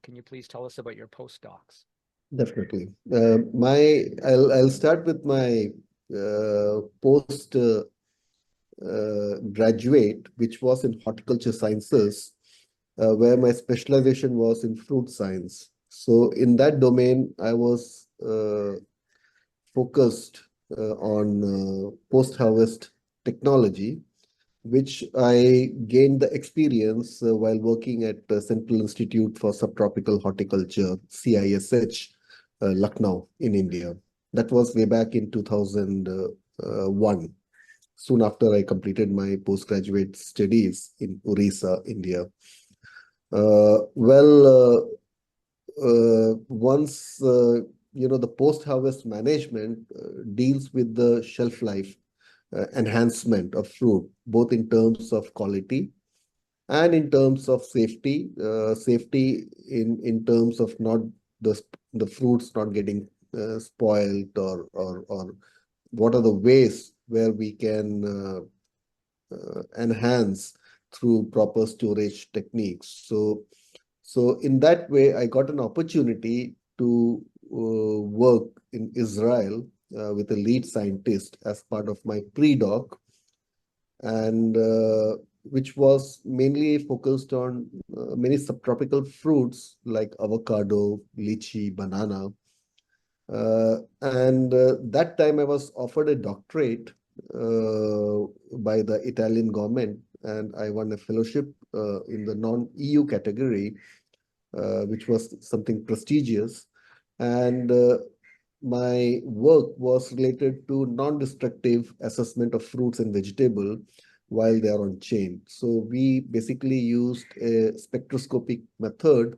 Can you please tell us about your postdocs? Definitely. I'll start with my post graduate, which was in horticulture sciences, where my specialization was in fruit science. So in that domain, I was focused on post-harvest technology, which I gained the experience while working at Central Institute for Subtropical Horticulture, CISH, Lucknow in India. That was way back in 2001, soon after I completed my postgraduate studies in Orissa, India. Once the post-harvest management deals with the shelf life enhancement of fruit, both in terms of quality and in terms of safety. Safety in terms of not the fruits not getting spoiled, or what are the ways where we can enhance through proper storage techniques. So in that way, I got an opportunity to work in Israel with a lead scientist as part of my pre-doc, and which was mainly focused on many subtropical fruits like avocado, lychee, banana. And that time I was offered a doctorate by the Italian government, and I won a fellowship in the non-EU category, which was something prestigious. And my work was related to non-destructive assessment of fruits and vegetable while they are on chain. So we basically used a spectroscopic method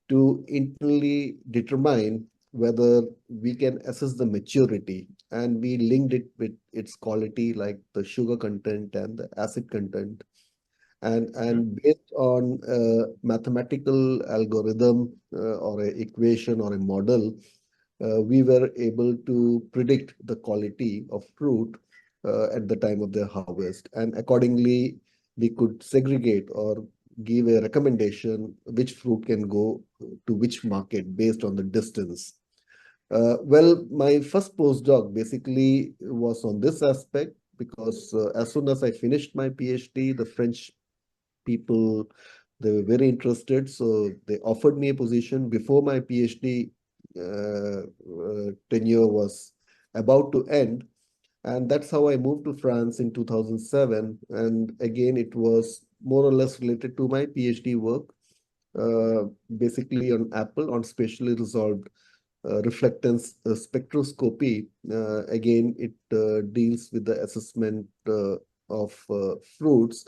to internally determine whether we can assess the maturity, and we linked it with its quality, like the sugar content and the acid content. And based on a mathematical algorithm or an equation or a model, we were able to predict the quality of fruit at the time of their harvest. And accordingly, we could segregate or give a recommendation which fruit can go to which market based on the distance. My first postdoc basically was on this aspect, because as soon as I finished my PhD, the French people, they were very interested. So they offered me a position before my PhD tenure was about to end. And that's how I moved to France in 2007. And again, it was more or less related to my PhD work, basically on Apple, on spatially resolved reflectance spectroscopy. Again, it deals with the assessment of fruits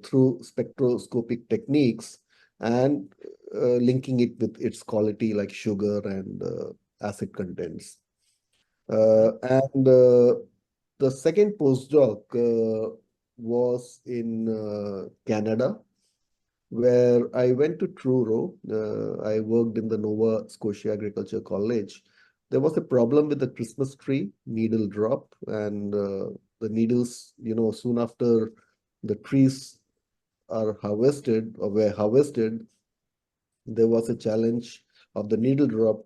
through spectroscopic techniques, and linking it with its quality like sugar and acid contents. And the second postdoc was in Canada, where I went to Truro. I worked in the Nova Scotia Agriculture College. There was a problem with the Christmas tree needle drop, and the needles, soon after the trees are harvested or were harvested, there was a challenge of the needle drop,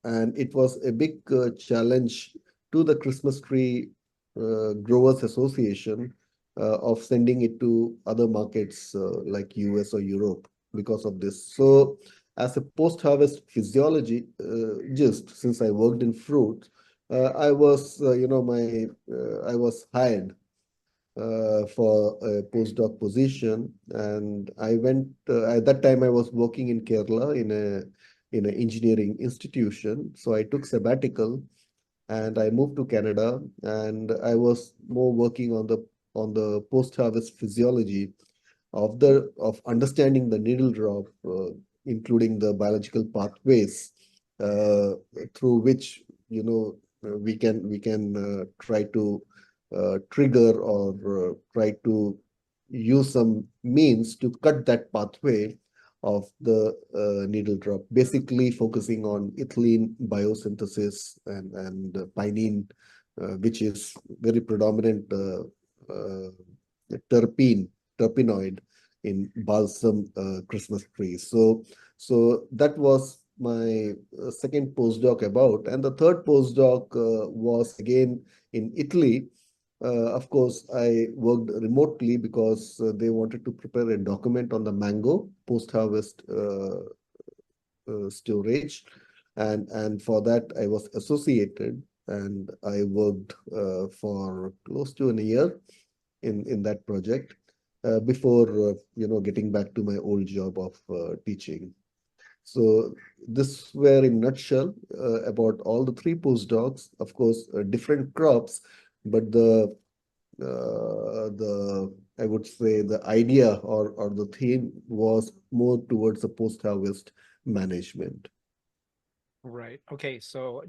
and it was a big challenge to the Christmas tree growers association of sending it to other markets like US or Europe because of this. So as a post-harvest physiologist, since I worked in fruit, I was I was hired for a postdoc position, and I went at that time I was working in Kerala in an engineering institution. So I took sabbatical and I moved to Canada, and I was more working on the post-harvest physiology of understanding the needle drop, including the biological pathways through which we can try to trigger or try to use some means to cut that pathway of the needle drop, basically focusing on ethylene biosynthesis and pinene, which is very predominant uh, terpenoid in balsam Christmas trees. So So that was my second postdoc about. And the third postdoc was again in Italy. Of course, I worked remotely because they wanted to prepare a document on the mango post-harvest storage. And for that, I was associated and I worked for close to a year in that project before getting back to my old job of teaching. So this were in nutshell about all the three postdocs. Of course, different crops, but the I would say the idea or the theme was more towards the post-harvest management. Right. Okay. So